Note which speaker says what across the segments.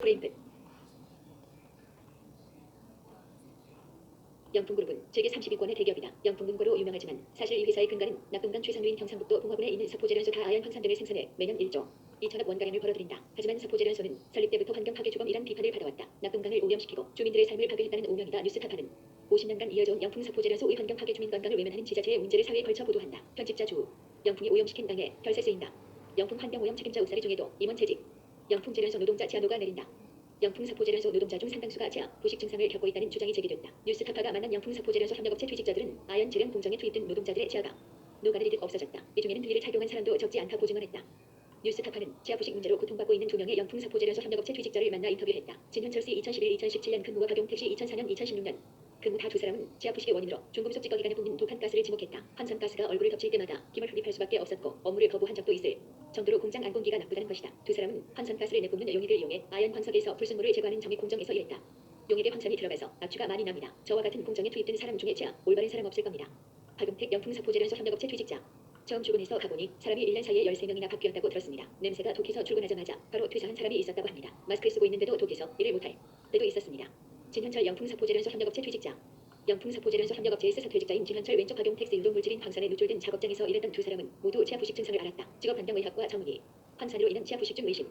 Speaker 1: 브레인끝 영풍그룹은 세계 30위권의 대기업이다. 영풍문고로 유명하지만 사실 이 회사의 근간은 낙동강 최상류인 경상북도 봉화군에 있는 석포제련소 다아연 황산 등을 생산해 매년 1조 2천억 원가량을 벌어들인다. 하지만 석포제련소는 설립 때부터 환경 파괴 주범이란 비판을 받아왔다. 낙동강을 오염시키고 주민들의 삶을 파괴했다는 오명이다. 뉴스타파는 50년간 이어져온 영풍 석포제련소의 환경 파괴 주민 건강을 외면하는 지자체의 문제를 사회에 걸쳐 보도한다. 편집자 주 영풍이 오염시킨 땅에 혈세 쓰인다. 영풍 환경오염 책임자 옥살이 중에도 임원 재직 영풍제련소 노동자 지하노가 내린다. 영풍석포제련소 노동자 중 상당수가 지하 부식 증상을 겪고 있다는 주장이 제기됐다. 뉴스타파가 만난 영풍석포제련소 협력업체 퇴직자들은 아연 제련 공정에 투입된 노동자들의 지하가 녹아내리듯 없어졌다. 이 중에는 비리를 착용한 사람도 적지 않다 보증을 했다. 뉴스타파는 지하 부식 문제로 고통받고 있는 2명의 영풍석포제련소 협력업체 퇴직자를 만나 인터뷰했다. 진현철 씨 2011-2017년 근무와 박용택 씨 2004년-2016년 근무 다 두 사람은 지하 부식의 원인으로 중금속 찌꺼기가 내뿜는 독한 가스를 지목했다. 환산가스가 얼굴을 덮칠 때마다 김을 흡입할 수밖에 없었고 업무를 거부한 적도 있을 정도로 공장 안공기가 나쁘다는 것이다. 두 사람은 환산가스를 내뿜는 용액을 이용해 아연 황석에서 불순물을 제거하는 정액 공정에서 일했다. 용액에 황산이 들어가서 압취가 많이 납니다. 저와 같은 공정에 투입된 사람 중에 지하 올바른 사람 없을 겁니다. 박용택 영풍석포제련소 협력업체 퇴직자 처음 출근해서 가보니 사람이 1년 사이에 13명이나 바뀌었다고 들었습니다. 냄새가 독해서 출근하자마자 바로 퇴사한 사람이 있었다고 합니다. 마스크를 쓰고 있는데도 독해서 일을 못할 때도 있었습니다. 진현철 영풍석포제련소 협력업체 퇴직자 영풍석포제련소 협력업체의 사퇴직자인 진현철 왼쪽 박용택 세율로 물질인 황산에 노출된 작업장에서 일했던 두 사람은 모두 지하 부식 증상을 앓았다. 직업환경의학과 전문의 황산으로 인한 지하 부식증 의심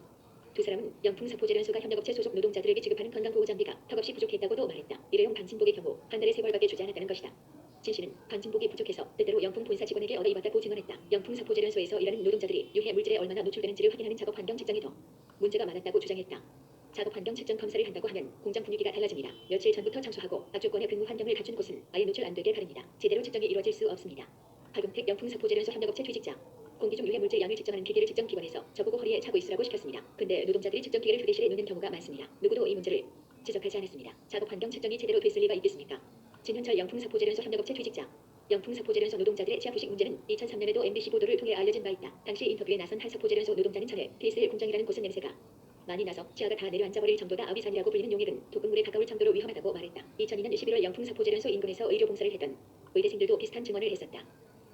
Speaker 1: 두 사람은 영풍석포제련소가 협력업체 소속 노동자들에게 지급하는 건강보호장비가 턱없이 부족했다고도 말했다. 일회용 반진복의 경우 한 달에 3벌밖에 주지 않았다는 것이다. 진 씨는 반진복이 부족해서 때때로 영풍 본사 직원에게 얻어입었다고 증언했다. 영풍석포제련소에서 일하는 노동자들이 유해 물질에 얼마나 노출되는지를 확인하는 작업환경 측정이 더 문제가 많았다고 주장했다. 작업환경 측정 검사를 한다고 하면 공장 분위기가 달라집니다. 며칠 전부터 청소하고 악조건의 근무 환경을 갖춘 곳은 아예 노출 안 되게 가립니다. 제대로 측정이 이루어질 수 없습니다. 박용택 영풍석포제련소 협력업체 퇴직자 공기 중 유해 물질 양을 측정하는 기계를 측정 기관에서 저보고 허리에 차고 있으라고 시켰습니다. 근데 노동자들이 측정 기계를 휴게실에 놓는 경우가 많습니다. 누구도 이 문제를 지적하지 않았습니다. 작업환경 측정이 제대로 됐을 리가 있겠습니까? 진현철 영풍석포제련소 협력업체 퇴직자 영풍석포제련소 노동자들의 지하 부식 문제는 2003년에도 MBC 보도를 통해 알려진 바 있다. 당시 인터뷰에 나선 한 석포제련소 노동자는 전에 PSL 공장이라는 곳은 냄새가 많이 나서 지하가 다 내려앉아버릴 정도다. 아위산이라고 불리는 용액은 독극물에 가까울 정도로 위험하다고 말했다. 2002년 11월 영풍석포제련소 인근에서 의료봉사를 했던 의대생들도 비슷한 증언을 했었다.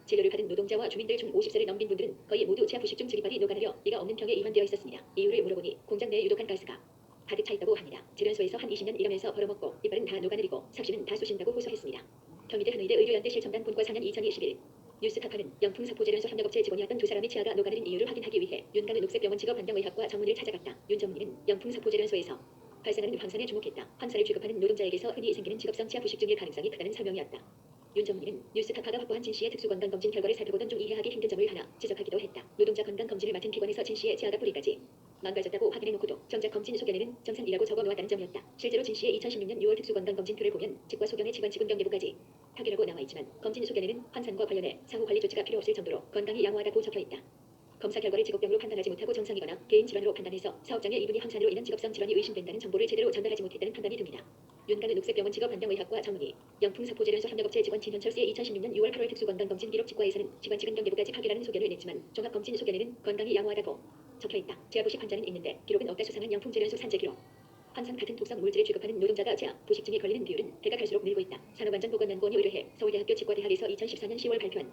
Speaker 1: 진료를 받은 노동자와 주민들 중 50세를 넘긴 분들은 거의 모두 지하 부식중 증이빨이 녹아내려 이가 없는 병에 입원되어 있었습니다. 이유를 물어보니 공장 내에 유독한 가스가 가득 차 있다고 합니다. 제련소에서 한 20년 일하면서 벌어먹고 이빨은 다 녹아내리고 삽시는 다 쑤신다고 호소했습니다. 경희대 흔의대 의료연대 실첨단 본과 4년 2021 뉴스타파는 영풍석포제련소 협력업체 직원이었던 두 사람의 치아가 녹아내린 이유를 확인하기 위해 윤가는 녹색병원 직업환경의학과 전문의를 찾아갔다. 윤 전문의는 영풍석포제련소에서 발생하는 황산에 주목했다. 황산을 취급하는 노동자에게서 흔히 생기는 직업성 치아 부식증일 가능성이 크다는 설명이었다. 윤 전문의는 뉴스타파가 확보한 진 씨의 특수건강검진 결과를 살펴보던 중 이해하기 힘든 점을 하나 지적하기도 했다. 노동자 건강검진을 맡은 기관에서 진 씨의 치아가 뿌리까지 망가졌다고 확인해놓고도 정작 검진 소견에는 정상이라고 적어놓았다는 점이었다. 실제로 진 씨의 2016년 6월 특수건강검진표를 보면 치과 소견에 치관치근 경계부까지 파괴라고 나와있지만 검진 소견에는 환산과 관련해 상후 관리 조치가 필요 없을 정도로 건강이 양호하다고 적혀있다. 검사 결과를 직업병으로 판단하지 못하고 정상이거나 개인 질환으로 판단해서 사업장에 이분이 황산으로 인한 직업성 질환이 의심된다는 정보를 제대로 전달하지 못했다는 판단이 듭니다. 윤가는 녹색병원 직업환경의학과 전문의 영풍석포제련소 협력업체 직원 진현철 씨의 2016년 6월 8월 특수건강검진 기록 치과에서는 치관치근 경계부까지 파괴라는 소견을 냈지만 종합검진 소견에는 건강이 양호하다고 적혀있다. 지하부식 환자는 있는데 기록은 없다. 수상한 영풍제련소 산재 기록 환산 같은 독성 물질을 취급하는 노동자가 지하 부식증에 걸리는 비율은 해가 갈수록 늘고 있다. 산업안전보건연구원이 의뢰해 서울대학교 치과대학에서 2014년 10월 발표한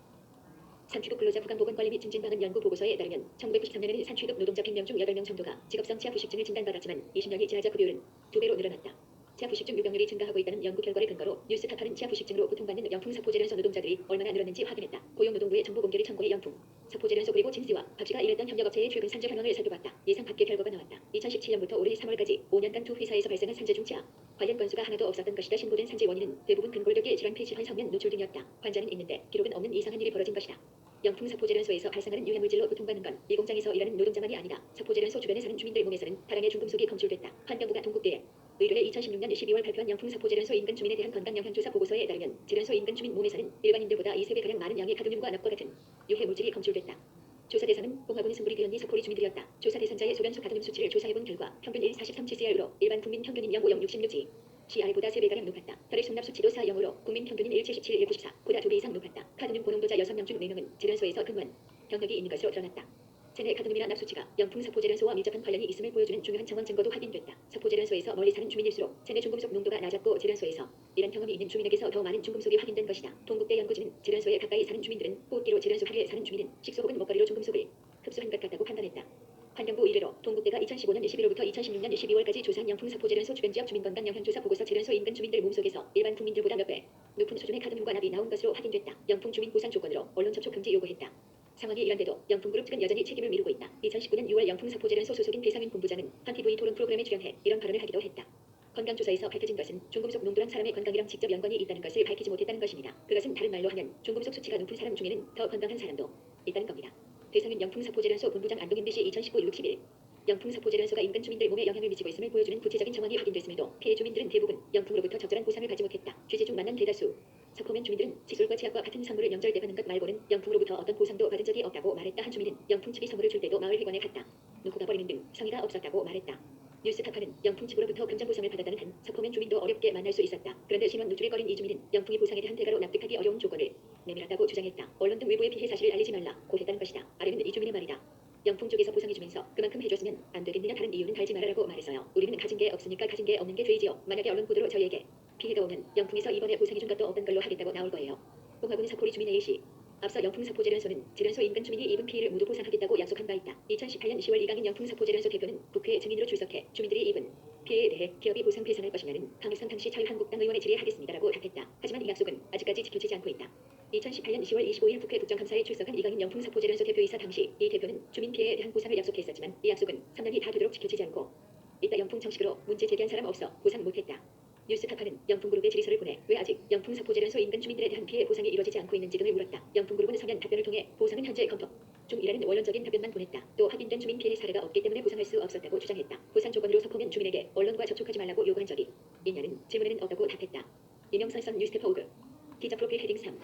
Speaker 1: 산취급 근로자 부강보건관리 및 증진방안 연구 보고서에 따르면 1993년에는 산취급 노동자 100명 중 8명 정도가 직업성 치아 부식증을 진단받았지만 20년이 지나자 그 비율은 2배로 늘어났다. 치아 부식증 유병률이 증가하고 있다는 연구 결과를 근거로 뉴스타파는 치아 부식증으로 고통받는 영풍석포제련소 노동자들이 얼마나 늘었는지 확인했다. 고용노동부의 정보 공개를 청구해 영풍석포제련소 그리고 진 씨와 박 씨가 일했던 협력업체의 최근 산재 현황을 살펴봤다. 예상 밖의 결과가 나왔다. 2017년부터 올해 3월까지 5년간 두 회사에서 발생한 산재 중 치아 관련 건수가 하나도 없었던 것이다. 신고된 산재 원인은 대부분 근골격계 질환 폐질환 성면 노출 등이었다. 환자는 있는데 기록은 없는 이상한 일이 벌어진 것이다. 영풍석포제련소에서 발생하는 유해물질로 고통받는 건 이 공장에서 일하는 노동자만이 아니다. 석포제련소 주변에 사는 주민들 몸에서는 다량의 중금속이 검출됐다. 환경부가 동국대에 의뢰해 2016년 12월 발표한 영풍석포제련소 인근 주민에 대한 건강영향조사 보고서에 따르면 제련소 인근 주민 몸에서는 일반인들보다 2~3배가량 많은 양의 카드뮴과 납과 같은 유해물질이 검출됐다. 조사 대상은 봉화군 승부리 기현리 석포리 주민들이었다. 조사 대상자의 소변수 카드뮴 수치를 조사해본 결과 평균 1,43ccr로 일반 국민 평균인 0.5 0.66G 시 아래보다 3배가량 높았다. 혈액 순납 수치도 4.0으로 국민 평균인 1,77 1,94보다 2배 이상 높았다. 카드뮴 고농도자 6명 중 4명은 제련소에서 근무한 경력이 있는 것으로 드러났다. 체내 카드뮴이나 납수치가 영풍석포제련소와 밀접한 관련이 있음을 보여주는 중요한 정황 증거도 확인됐다. 석포제련소에서 멀리 사는 주민일수록 체내 중금속 농도가 낮았고 제련소에서 이런 경험이 있는 주민에게서 더 많은 중금속이 확인된 것이다. 동국대 연구진은 제련소에 가까이 사는 주민들은 호흡기로 제련소 하류에 사는 주민은 식소 혹은 먹거리로 중금속을 흡수한 것 같다고 판단했다. 환경부 이르로 동국대가 2015년 11월부터 2016년 12월까지 조사한 영풍사포재련소 주변 지역 주민건강 영향조사 보고서 재련소 인근 주민들 몸속에서 일반 국민들보다 몇 배 높은 수준의 카드뮴과 납이 나온 것으로 확인됐다. 영풍 주민 보상 조건으로 언론 접촉 금지 요구했다. 상황이 이런데도 영풍그룹 측은 여전히 책임을 미루고 있다. 2019년 6월 영풍사포재련소 소속인 배상윤 본부장은 한 TV 토론 프로그램에 출연해 이런 발언을 하기도 했다. 건강조사에서 밝혀진 것은 중금속 농도랑 사람의 건강이랑 직접 연관이 있다는 것을 밝히지 못했다는 것입니다. 그것은 다른 말로 하면 중금속 수치가 높은 사람 중에는 더 건강한 사람도 있다는 겁니다. 배상윤 영풍사포재련소 본부장 안동인 BC 2019 60일 영풍사포재련소가 인근 주민들 몸에 영향을 미치고 있음을 보여주는 구체적인 정황이 확인됐음에도 피해 주민들은 대부분 영풍으로부터 적절한 보상을 받지 못했다. 취재 중 만난 대다수 석호면 주민들은 칫솔과 치약과 같은 선물을 명절때 받는 것 말고는 영풍으로부터 어떤 보상도 받은 적이 없다고 말했다. 한 주민은 영풍 측이 선물을 줄 때도 마을 회관에 갔다 놓고 가버리는 등 성의가 없었다고 말했다. 뉴스타파는 영풍 측으로부터 금전 보상을 받았다는 한 석호면 주민도 어렵게 만날 수 있었다. 그런데 신원 누출에 걸린 이 주민은 영풍이 보상에 대한 대가로 납득하기 어려운 조건을 내밀었다고 주장했다. 언론 등 외부의 피해 사실을 알리지 말라고 했다는 것이다. 아래는 이 주민의 말이다. 영풍 쪽에서 보상해주면서 그만큼 해줬으면 안 되겠느냐, 다른 이유는 달지 말아라고 말해서요. 우리는 가진 게 없으니까 가진 게 없는 게 죄이지요. 만약에 언론 보도로 저희에게 피해가 오면 영풍에서 이번에 보상해준 것도 없던 걸로 하겠다고 나올 거예요. 봉화군 사포리 주민 A씨. 앞서 영풍사포재련소는 재련소 인근 주민이 입은 피해를 모두 보상하겠다고 약속한 바 있다. 2018년 10월 이강인 영풍사포재련소 대표는 국회 증인으로 출석해 주민들이 입은 피해에 대해 기업이 보상 배상할 것이냐는 강익선 당시 자유한국당 의원의 질의에 하겠습니다라고 답했다. 하지만 이 약속은 아직까지 지켜지지 않고 있다. 2018년 10월 25일 국회 국정감사에 출석한 이강인 영풍사포재련소 대표이사 당시 이 대표는 주민 피해에 대한 보상을 약속했었지만 이 약속은 3년이 다 되도록 지켜지지 않고 있다. 영풍 정식으로 문제 제기한 사람 없어 보상 못했다. 뉴스타파는 영풍그룹에 질의서를 보내 왜 아직 영풍사포재련소 인근 주민들에 대한 피해 보상이 이루어지지 않고 있는지 등을 물었다. 영풍그룹은 서면 답변을 통해 보상은 현재 검토 중이라는 원론적인 답변만 보냈다. 또 확인된 주민 피해 사례가 없기 때문에 보상할 수 없었다고 주장했다. 보상 조건으로 석호면 주민에게 언론과 접촉하지 말라고 요구한 적이 있냐는 질문에는 없다고 답했다. 이명선선 뉴스타파 오그 기자 프로필 헤딩 3